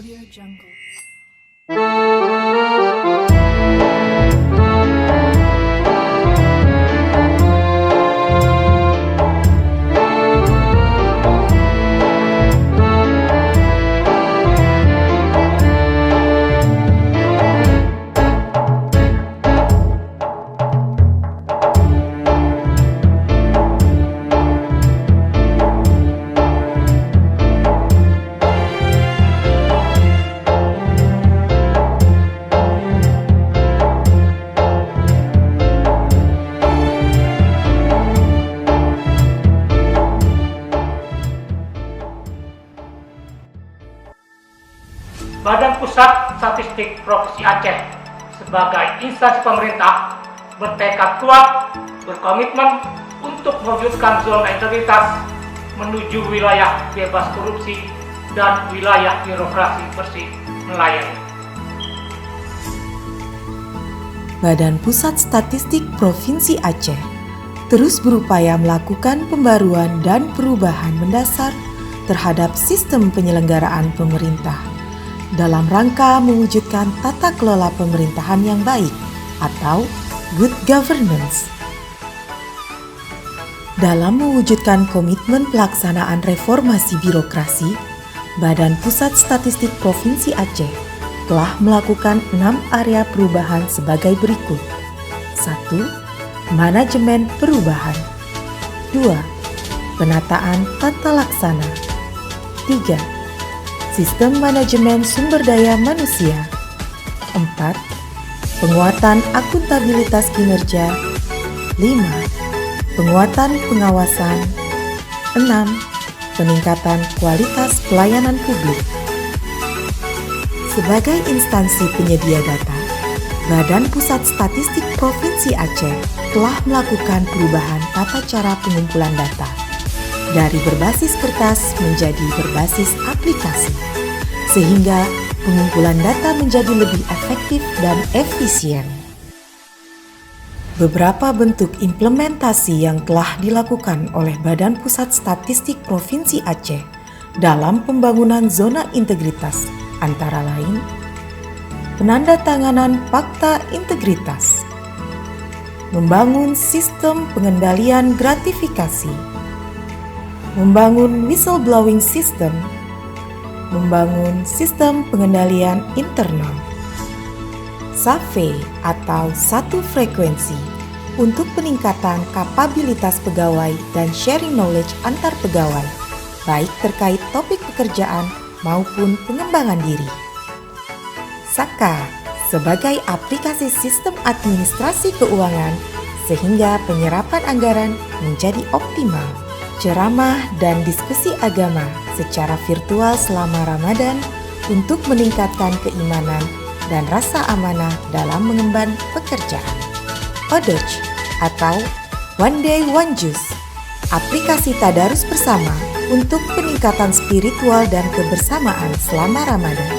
Audio Jungle. Badan Pusat Statistik Provinsi Aceh sebagai instansi pemerintah bertekad kuat, berkomitmen untuk mewujudkan zona integritas menuju wilayah bebas korupsi dan wilayah birokrasi bersih melayani. Badan Pusat Statistik Provinsi Aceh terus berupaya melakukan pembaruan dan perubahan mendasar terhadap sistem penyelenggaraan pemerintah dalam rangka mewujudkan tata kelola pemerintahan yang baik atau good governance. Dalam mewujudkan komitmen pelaksanaan reformasi birokrasi, Badan Pusat Statistik Provinsi Aceh telah melakukan 6 area perubahan sebagai berikut. 1. Manajemen perubahan. 2. Penataan tata laksana. 3. Sistem manajemen sumber daya manusia. 4. Penguatan akuntabilitas kinerja. 5. Penguatan pengawasan. 6. Peningkatan kualitas pelayanan publik. Sebagai instansi penyedia data, Badan Pusat Statistik Provinsi Aceh telah melakukan perubahan tata cara pengumpulan data dari berbasis kertas menjadi berbasis aplikasi, sehingga pengumpulan data menjadi lebih efektif dan efisien. Beberapa bentuk implementasi yang telah dilakukan oleh Badan Pusat Statistik Provinsi Aceh dalam pembangunan zona integritas antara lain penandatanganan Fakta Integritas, membangun sistem pengendalian gratifikasi, membangun whistleblowing system, membangun sistem pengendalian internal, SAFE atau satu frekuensi untuk peningkatan kapabilitas pegawai dan sharing knowledge antar pegawai, baik terkait topik pekerjaan maupun pengembangan diri. SAKA sebagai aplikasi sistem administrasi keuangan sehingga penyerapan anggaran menjadi optimal. Ceramah dan diskusi agama secara virtual selama Ramadan untuk meningkatkan keimanan dan rasa amanah dalam mengemban pekerjaan. ODOJ atau One Day One Juice, aplikasi tadarus bersama untuk peningkatan spiritual dan kebersamaan selama Ramadan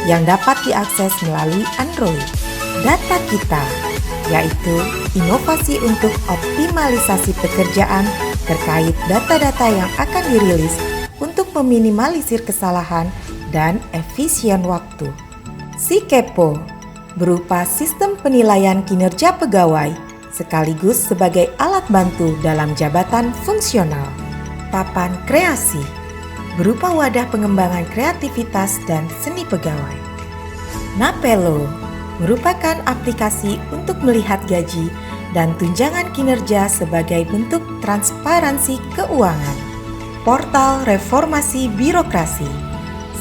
yang dapat diakses melalui Android. Data kita, yaitu inovasi untuk optimalisasi pekerjaan terkait data-data yang akan dirilis untuk meminimalisir kesalahan dan efisien waktu. SIKEPO berupa sistem penilaian kinerja pegawai sekaligus sebagai alat bantu dalam jabatan fungsional. Papan kreasi berupa wadah pengembangan kreativitas dan seni pegawai. Napelo merupakan aplikasi untuk melihat gaji dan tunjangan kinerja sebagai bentuk transparansi keuangan. Portal Reformasi Birokrasi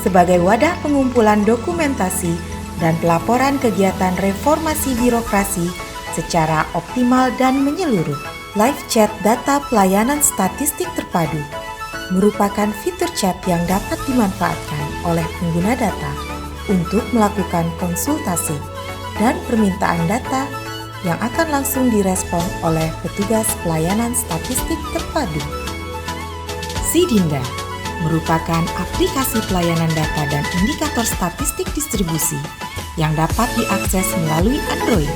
sebagai wadah pengumpulan dokumentasi dan pelaporan kegiatan reformasi birokrasi secara optimal dan menyeluruh. Live chat data pelayanan statistik terpadu merupakan fitur chat yang dapat dimanfaatkan oleh pengguna data untuk melakukan konsultasi dan permintaan data yang akan langsung direspon oleh petugas pelayanan statistik terpadu. Sidinda merupakan aplikasi pelayanan data dan indikator statistik distribusi yang dapat diakses melalui Android.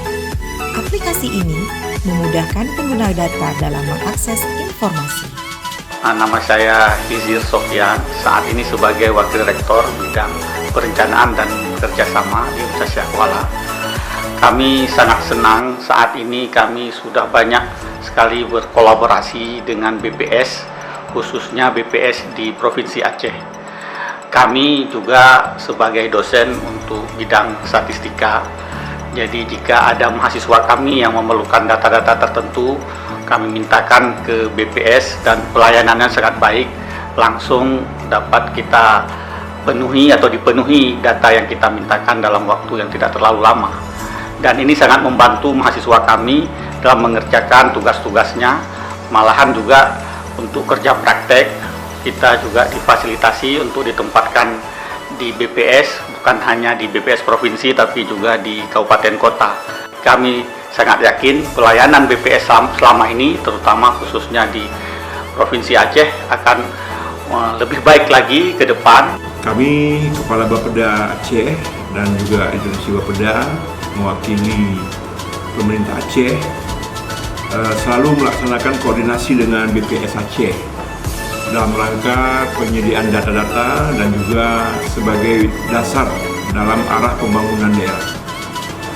Aplikasi ini memudahkan pengguna data dalam mengakses informasi. Nama saya Izir Sofyan, saat ini sebagai Wakil Rektor Bidang perencanaan dan kerjasama di Universitas Kuala. Kami sangat senang saat ini kami sudah banyak sekali berkolaborasi dengan BPS, khususnya BPS di Provinsi Aceh. Kami juga sebagai dosen untuk bidang statistika, jadi jika ada mahasiswa kami yang memerlukan data-data tertentu, kami mintakan ke BPS dan pelayanannya sangat baik, langsung dapat kita penuhi atau dipenuhi data yang kita mintakan dalam waktu yang tidak terlalu lama. Dan ini sangat membantu mahasiswa kami dalam mengerjakan tugas-tugasnya, malahan juga untuk kerja praktek kita juga difasilitasi untuk ditempatkan di BPS, bukan hanya di BPS provinsi tapi juga di kabupaten kota. Kami sangat yakin pelayanan BPS selama ini, terutama khususnya di Provinsi Aceh, akan lebih baik lagi ke depan. Kami Kepala Bapeda Aceh dan juga Indonesia Bapeda mewakili pemerintah Aceh selalu melaksanakan koordinasi dengan BPS Aceh dalam rangka penyediaan data-data dan juga sebagai dasar dalam arah pembangunan daerah.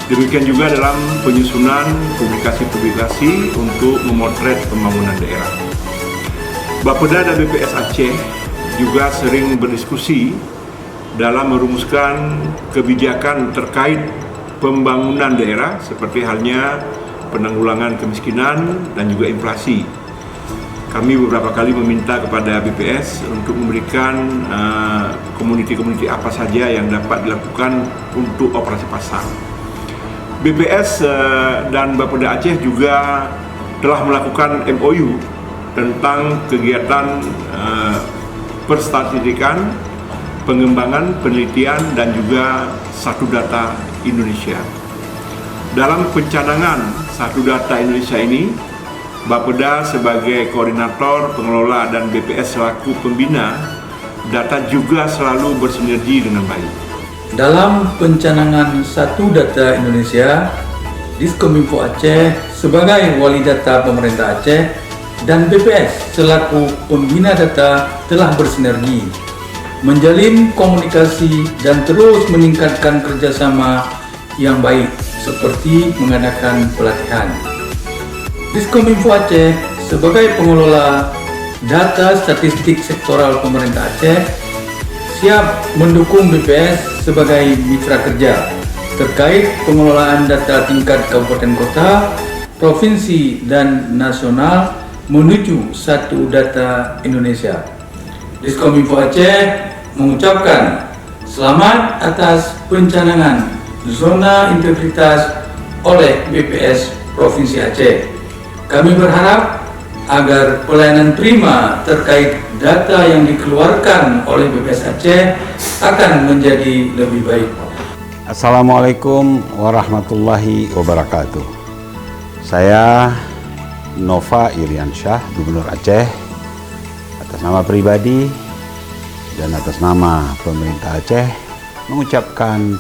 Demikian juga dalam penyusunan publikasi-publikasi untuk memotret pembangunan daerah. Bapeda dan BPS Aceh juga sering berdiskusi dalam merumuskan kebijakan terkait pembangunan daerah seperti halnya penanggulangan kemiskinan dan juga inflasi. Kami beberapa kali meminta kepada BPS untuk memberikan komuniti-komuniti apa saja yang dapat dilakukan untuk operasi pasar. BPS dan Bapeda Aceh juga telah melakukan MOU tentang kegiatan perstatistikan, pengembangan, penelitian, dan juga Satu Data Indonesia. Dalam pencanangan Satu Data Indonesia ini, Bapeda sebagai koordinator, pengelola, dan BPS selaku pembina data juga selalu bersinergi dengan baik. Dalam pencanangan Satu Data Indonesia, Diskominfo Aceh sebagai wali data pemerintah Aceh dan BPS selaku pembina data telah bersinergi, menjalin komunikasi dan terus meningkatkan kerjasama yang baik seperti mengadakan pelatihan. Diskominfo Aceh sebagai pengelola data statistik sektoral pemerintah Aceh siap mendukung BPS sebagai mitra kerja terkait pengelolaan data tingkat kabupaten kota, provinsi, dan nasional menuju Satu Data Indonesia. Diskominfo Aceh mengucapkan selamat atas pencanangan zona integritas oleh BPS Provinsi Aceh. Kami berharap agar pelayanan prima terkait data yang dikeluarkan oleh BPS Aceh akan menjadi lebih baik. Assalamualaikum warahmatullahi wabarakatuh. Saya Nova Iriansyah, Gubernur Aceh, atas nama pribadi dan atas nama pemerintah Aceh mengucapkan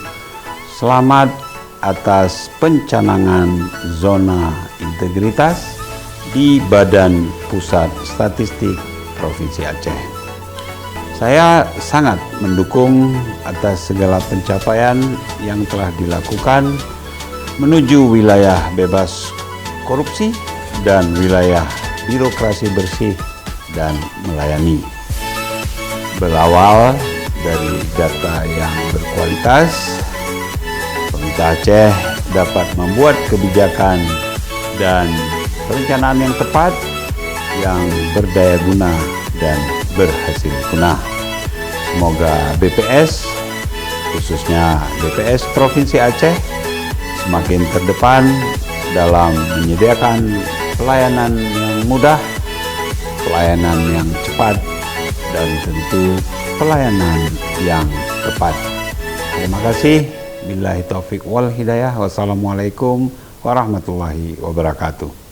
selamat atas pencanangan zona integritas di Badan Pusat Statistik Provinsi Aceh. Saya sangat mendukung atas segala pencapaian yang telah dilakukan menuju wilayah bebas korupsi dan wilayah birokrasi bersih dan melayani. Berawal dari data yang berkualitas, pemerintah Aceh dapat membuat kebijakan dan perencanaan yang tepat, yang berdaya guna dan berhasil guna. Semoga BPS, khususnya BPS Provinsi Aceh, semakin terdepan dalam menyediakan pelayanan yang mudah, pelayanan yang cepat, dan tentu pelayanan yang tepat. Terima kasih. Billahi taufiq wal hidayah. Wassalamualaikum warahmatullahi wabarakatuh.